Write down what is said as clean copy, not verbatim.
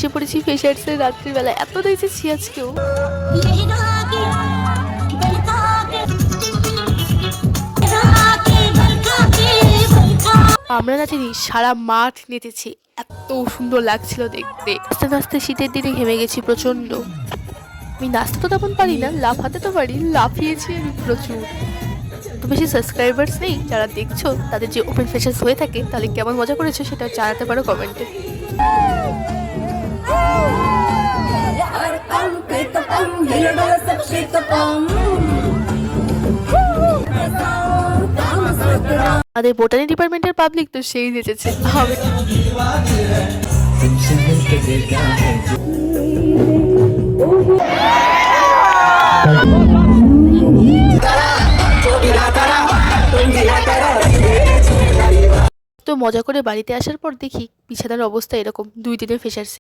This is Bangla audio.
এসে পড়েছি ফ্রেশার্সের রাত্রিবেলা, এত দেখেছি আজকেও। আমরা নাচিনি, সারা মাঠ নেচেছি, এত সুন্দর লাগছিল দেখতে। আস্তে আস্তে শীতের দিনে ঘেমে গেছি প্রচন্ড। আমি নাচতে তো তেমন পারি না, লাফাতে তো পারি, লাফিয়েছি আমি প্রচুর। তো বেশি সাবস্ক্রাইবার্স নেই, যারা দেখছো তাদের যে ওপেন ফ্রেশার্স হয়ে থাকে তাহলে কেমন মজা করেছো সেটা জানাতে পারো কমেন্টে। আমাদের বোটানি ডিপার্টমেন্টের পাবলিক তো সেই নেচেছে। তো মজা করে বাড়িতে আসার পর দেখি বিছানার অবস্থা এরকম 2 দিনের ফ্রেশার্স।